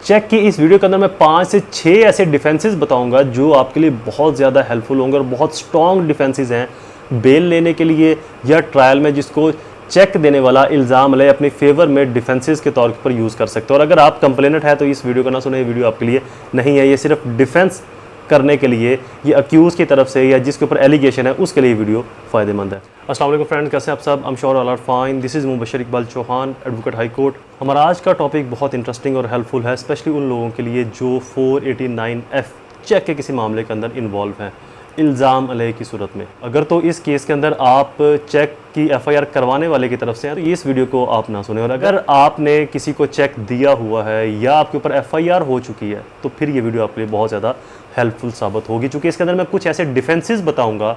Check की इस video के अंदर मैं 5 से 6 ऐसे डिफेंसेस बताऊंगा जो आपके लिए बहुत ज़्यादा हेल्पफुल होंगे और बहुत स्ट्रॉन्ग डिफेंसेस हैं बेल लेने के लिए या ट्रायल में, जिसको चेक देने वाला इल्ज़ाम ले अपनी फेवर में डिफेंसेस के तौर पर यूज़ कर सकते हो। और अगर आप कंप्लेनेंट है तो इस वीडियो को ना सुने, ये वीडियो आपके लिए नहीं है। ये सिर्फ डिफेंस करने के लिए, ये अक्यूज़ की तरफ से या जिसके ऊपर एलिगेशन है उसके लिए वीडियो फ़ायदेमंद है। अस्सलाम वालेकुम फ्रेंड्स, कैसे आप सब? I am sure all are fine. This is Mubashar Iqbal Chauhan, advocate high court. हमारा आज का टॉपिक बहुत इंटरेस्टिंग और हेल्पफुल है, स्पेशली उन लोगों के लिए जो 489F चेक के किसी मामले के अंदर इन्वॉल्व हैं इल्ज़ाम अलैह की सूरत में। अगर तो इस केस के अंदर आप चेक की FIR करवाने वाले की तरफ से हैं तो इस वीडियो को आप ना सुने, और अगर आपने किसी को चेक दिया हुआ है या आपके ऊपर FIR हो चुकी है तो फिर ये वीडियो आपके लिए बहुत ज़्यादा हेल्पफुल साबित होगी, क्योंकि इसके अंदर मैं कुछ ऐसे डिफेंसेस बताऊंगा,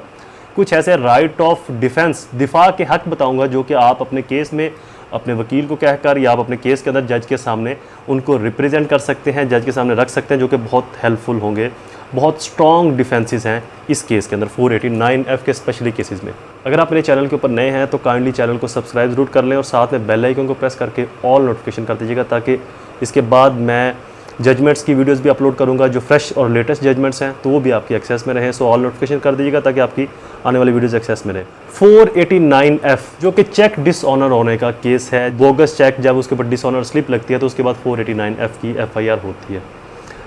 कुछ ऐसे राइट ऑफ डिफेंस, दिफा के हक बताऊंगा जो कि आप अपने केस में अपने वकील को कहकर या आप अपने केस के अंदर जज के सामने उनको रिप्रेजेंट कर सकते हैं, जज के सामने रख सकते हैं, जो कि बहुत हेल्पफुल होंगे। बहुत स्ट्रॉन्ग डिफेंसेस हैं इस केस के अंदर, 489F के स्पेशली केसेस में। अगर आप मेरे चैनल के ऊपर नए हैं तो काइंडली चैनल को सब्सक्राइब जरूर कर लें और साथ में बेल आइकन को प्रेस करके ऑल नोटिफिकेशन कर दीजिएगा, ताकि इसके बाद मैं जजमेंट्स की वीडियोस भी अपलोड करूंगा जो फ्रेश और लेटेस्ट जजमेंट्स हैं तो वो भी आपकी एक्सेस में रहें। सो ऑल नोटिफिकेशन कर दीजिएगा ताकि आपकी आने वाली वीडियोस एक्सेस में रहे। 489F जो कि चेक डिसऑनर होने का केस है। बोगस चेक, जब उसके ऊपर डिसऑनर स्लिप लगती है तो उसके बाद 489F की FIR होती है।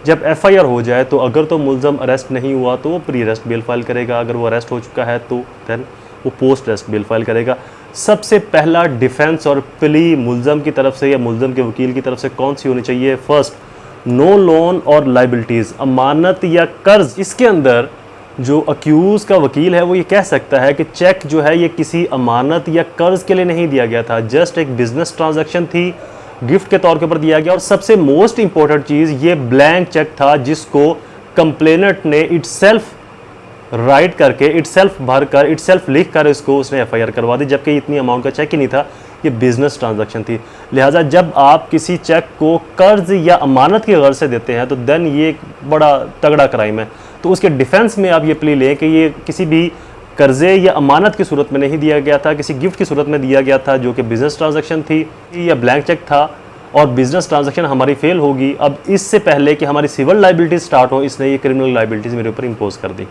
जब FIR हो जाए तो अगर तो मुल्ज़म अरेस्ट नहीं हुआ तो वो प्री अरेस्ट बेल फाइल करेगा, अगर वो अरेस्ट हो चुका है तो दैन वो पोस्ट अरेस्ट बेल फाइल करेगा। सबसे पहला डिफेंस और प्ली मुल्ज़म की तरफ से या मुल्ज़म के वकील की तरफ से कौन सी होनी चाहिए? फर्स्ट, नो लोन और लाइबिलिटीज़, अमानत या कर्ज। इसके अंदर जो अक्यूज़ का वकील है वो ये कह सकता है कि चेक जो है ये किसी अमानत या कर्ज के लिए नहीं दिया गया था, जस्ट एक बिजनेस ट्रांजैक्शन थी, गिफ्ट के तौर के ऊपर दिया गया। और सबसे मोस्ट इंपॉर्टेंट चीज़, ये ब्लैंक चेक था जिसको कंप्लेनेंट ने इटसेल्फ राइट करके, इटसेल्फ भर कर, इटसेल्फ लिख कर इसको उसने FIR करवा दी, जबकि इतनी अमाउंट का चेक ही नहीं था, ये बिजनेस ट्रांजैक्शन थी। लिहाजा जब आप किसी चेक को कर्ज या अमानत की गर्ज से देते हैं तो देन ये एक बड़ा तगड़ा क्राइम है। तो उसके डिफेंस में आप ये प्ली लें कि ये किसी भी कर्जे या अमानत की सूरत में नहीं दिया गया था, किसी गिफ्ट की सूरत में दिया गया था जो कि बिजनेस ट्रांजैक्शन थी या ब्लैंक चेक था, और बिजनेस ट्रांजैक्शन हमारी फेल होगी। अब इससे पहले कि हमारी सिविल लाइबिलिटीज स्टार्ट हो, इसने ये क्रिमिनल लाइबिलिटीज मेरे ऊपर इम्पोज कर दी।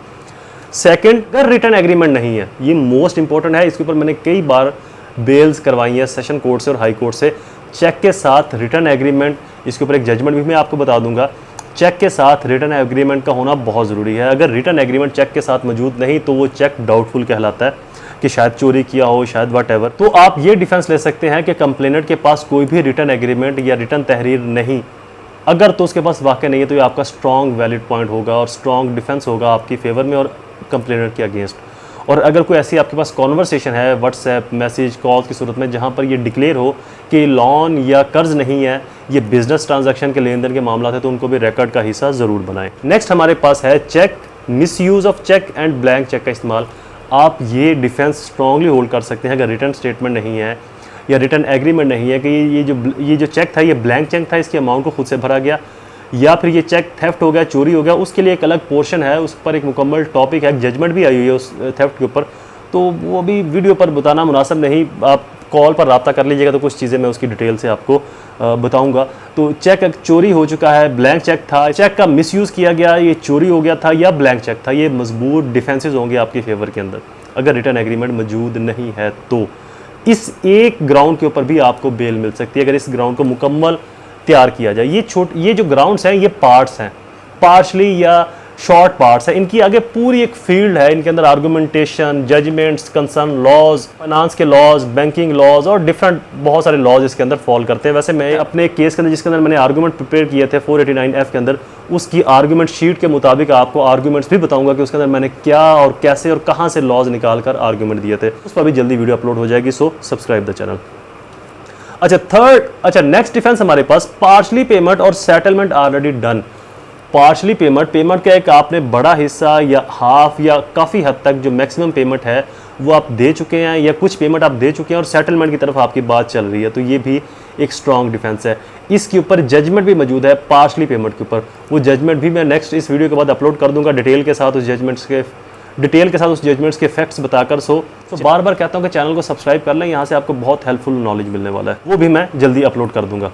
सेकंड, अगर रिटर्न एग्रीमेंट नहीं है, ये मोस्ट इंपॉर्टेंट है, इसके ऊपर मैंने कई बार बेल्स करवाई है सेशन कोर्ट से और हाई कोर्ट से। चेक के साथ रिटर्न एग्रीमेंट, इसके ऊपर एक जजमेंट भी मैं आपको बता दूंगा। चेक के साथ रिटर्न एग्रीमेंट का होना बहुत ज़रूरी है। अगर रिटर्न एग्रीमेंट चेक के साथ मौजूद नहीं तो वो चेक डाउटफुल कहलाता है कि शायद चोरी किया हो, शायद वट। तो आप ये डिफेंस ले सकते हैं कि कंप्लेनेंट के पास कोई भी रिटर्न एग्रीमेंट या रिटर्न तहरीर नहीं, अगर तो उसके पास वाकई नहीं है तो ये आपका स्ट्रॉन्ग वैलिड पॉइंट होगा और स्ट्रॉन्ग डिफेंस होगा आपकी फेवर में और कंप्लेनेंट के अगेंस्ट। और अगर कोई ऐसी आपके पास कॉन्वर्सेशन है व्हाट्सएप, मैसेज, कॉल की सूरत में जहाँ पर ये डिक्लेयर हो कि लोन या कर्ज नहीं है, ये बिजनेस ट्रांजैक्शन के लेन देन के मामला थे, तो उनको भी रिकॉर्ड का हिस्सा ज़रूर बनाएं। नेक्स्ट हमारे पास है cheque, misuse of cheque and blank cheque का इस्तेमाल। आप ये डिफेंस स्ट्रांगली होल्ड कर सकते हैं अगर रिटर्न स्टेटमेंट नहीं है या रिटर्न एग्रीमेंट नहीं है कि ये जो चेक था ये ब्लैंक चेक था, इसकी अमाउंट को खुद से भरा गया, या फिर ये चेक थेफ्ट हो गया, चोरी हो गया। उसके लिए एक अलग पोर्शन है, उस पर एक मुकम्मल टॉपिक है, जजमेंट भी आई हुई है उस थेफ्ट के ऊपर, तो वो भी वीडियो पर बताना मुनासिब नहीं। आप कॉल पर रब्ता कर लीजिएगा तो कुछ चीज़ें मैं उसकी डिटेल से आपको बताऊंगा। तो चेक चोरी हो चुका है, ब्लैंक चेक था, चेक का मिसयूज़ किया गया, ये चोरी हो गया था या ब्लैंक चेक था, ये मजबूत डिफेंसेस होंगे आपकी फेवर के अंदर अगर रिटर्न एग्रीमेंट मौजूद नहीं है तो। इस एक ग्राउंड के ऊपर भी आपको बेल मिल सकती है अगर इस ग्राउंड को मुकम्मल तैयार किया जाए। ये जो ग्राउंड्स हैं ये पार्ट्स हैं, पार्शली या शॉर्ट पार्ट्स हैं, इनकी आगे पूरी एक फील्ड है, इनके अंदर आर्गूमेंटेशन, जजमेंट्स, कंसर्न लॉज, फाइनेंस के लॉज, बैंकिंग लॉज और डिफरेंट बहुत सारे लॉज इसके अंदर फॉल करते हैं। वैसे मैं अपने केस के अंदर जिसके अंदर मैंने आर्गूमेंट प्रिपेयर किए थे 489F के अंदर, उसकी आर्गूमेंट शीट के मुताबिक आपको आर्गूमेंट्स भी बताऊंगा कि उसके अंदर मैंने क्या और कैसे और कहाँ से लॉज निकाल कर आर्गूमेंट दिए थे। उस पर भी जल्दी वीडियो अपलोड हो जाएगी, so subscribe the channel. Next defence हमारे पास पार्शली पेमेंट और settlement already done. Partially payment का एक आपने बड़ा हिस्सा या हाफ या काफ़ी हद तक जो मैक्सिमम पेमेंट है वो आप दे चुके हैं या कुछ पेमेंट आप दे चुके हैं और सेटलमेंट की तरफ आपकी बात चल रही है, तो ये भी एक स्ट्रॉन्ग डिफेंस है। इसके ऊपर जजमेंट भी मौजूद है पार्शली पेमेंट के ऊपर, वो जजमेंट भी मैं नेक्स्ट इस वीडियो के बाद अपलोड कर दूंगा डिटेल के साथ, उस जजमेंट्स के फैक्ट्स बताकर। सो बार बार कहता हूँ कि चैनल को सब्सक्राइब कर लें, यहाँ से आपको बहुत हेल्पफुल नॉलेज मिलने वाला है, वो भी मैं जल्दी अपलोड कर दूंगा।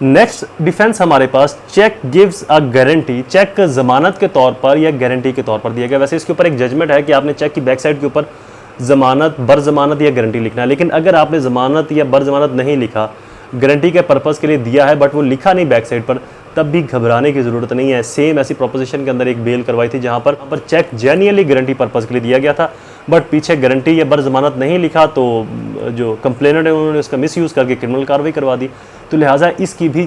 नेक्स्ट डिफेंस हमारे पास, cheque gives a guarantee. Cheque जमानत के तौर पर या गारंटी के तौर पर दिया गया। वैसे इसके ऊपर एक जजमेंट है कि आपने चेक की बैक साइड के ऊपर जमानत, बर जमानत या गारंटी लिखना है, लेकिन अगर आपने जमानत या बर जमानत नहीं लिखा, गारंटी के पर्पज़ के लिए दिया है बट वो लिखा नहीं बैक साइड पर, तब भी घबराने की ज़रूरत नहीं है। सेम ऐसी प्रोपोजिशन के अंदर एक बेल करवाई थी जहाँ पर चेक जेन्युइनली गारंटी पर्पज़ के लिए दिया गया था, बट पीछे गारंटी या बर जमानत नहीं लिखा, तो जो कंप्लेनेंट है उन्होंने उसका मिसयूज़ करके क्रिमिनल कार्रवाई करवा दी। तो लिहाजा इसकी भी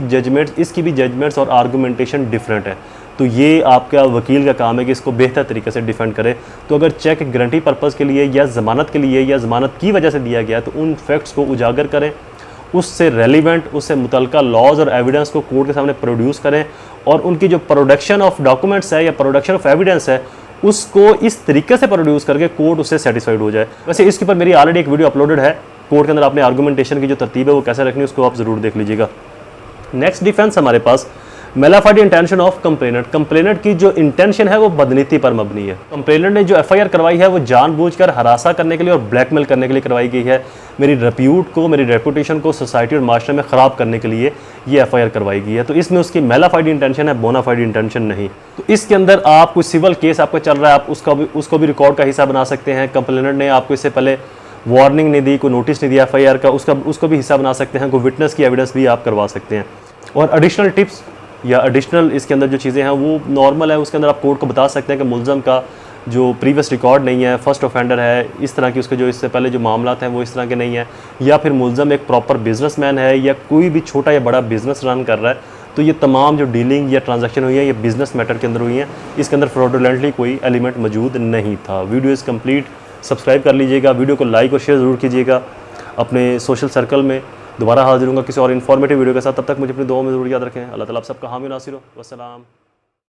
जजमेंट्स और आर्गूमेंटेशन डिफरेंट है। तो ये आपका वकील का काम है कि इसको बेहतर तरीके से डिफेंड करे। तो अगर चेक गारंटी पर्पज़ के लिए या ज़मानत के लिए या ज़मानत की वजह से दिया गया, तो उन फैक्ट्स को उजागर करें, उससे रेलिवेंट, उससे मुतल्लिका लॉज और एविडेंस को कोर्ट के सामने प्रोड्यूस करें, और उनकी जो प्रोडक्शन ऑफ डॉक्यूमेंट्स है या प्रोडक्शन ऑफ एविडेंस है उसको इस तरीके से प्रोड्यूस करके कोर्ट उससे सेटिस्फाइड हो जाए। वैसे इसके ऊपर मेरी ऑलरेडी एक वीडियो अपलोडेड है, कोर्ट के अंदर आपने आर्गूमेंटेशन की जो तरतीब है वो कैसे रखनी है उसको आप ज़रूर देख लीजिएगा। नेक्स्ट डिफेंस हमारे पास, malafide intention of complainant. Complainant की जो इंटेंशन है वो बदनीति पर मबनी है। कंप्लेनेंट ने जो एफआईआर करवाई है वो जानबूझकर हरासा करने के लिए और ब्लैकमेल करने के लिए करवाई गई है। मेरी रेप्यूट को, मेरी रेपुटेशन को सोसाइटी और माशरे में ख़राब करने के लिए ये एफआईआर करवाई गई है। तो इसमें उसकी मेलाफाइड इंटेंशन है, बोनाफाइड इंटेंशन नहीं। तो इसके अंदर आप कोई सिविल केस आपका चल रहा है, आप उसको भी रिकॉर्ड का हिस्सा बना सकते हैं। कंप्लेनेंट ने आपको इससे पहले वार्निंग नहीं दी, कोई नोटिस नहीं दिया एफआईआर का, उसको भी हिस्सा बना सकते हैं। कोई विटनेस की एविडेंस भी आप करवा सकते हैं। और एडिशनल टिप्स या एडिशनल इसके अंदर जो चीज़ें हैं वो नॉर्मल है, उसके अंदर आप कोर्ट को बता सकते हैं कि मुल्ज़म का जो प्रीवियस रिकॉर्ड नहीं है, फर्स्ट ऑफेंडर है, इस तरह की उसके जो इससे पहले जो मामलात हैं वो इस तरह के नहीं है, या फिर मुल्ज़म एक प्रॉपर बिजनेसमैन है या कोई भी छोटा या बड़ा बिजनेस रन कर रहा है। तो ये तमाम जो डीलिंग या ट्रांजैक्शन हुई है ये बिजनेस मैटर के अंदर हुई हैं, इसके अंदर फ्रॉडुलेंटली कोई एलिमेंट मौजूद नहीं था। वीडियो इज़ कंप्लीट, सब्सक्राइब कर लीजिएगा, वीडियो को लाइक और शेयर ज़रूर कीजिएगा अपने सोशल सर्कल में। दोबारा हाजिर होंगे किसी और इन्फॉर्मेटिव वीडियो के साथ, तब तक मुझे अपनी दुआओं में ज़रूर याद रखें। अल्लाह ताला आप सबका हामी नासिर हो। वस्सलाम।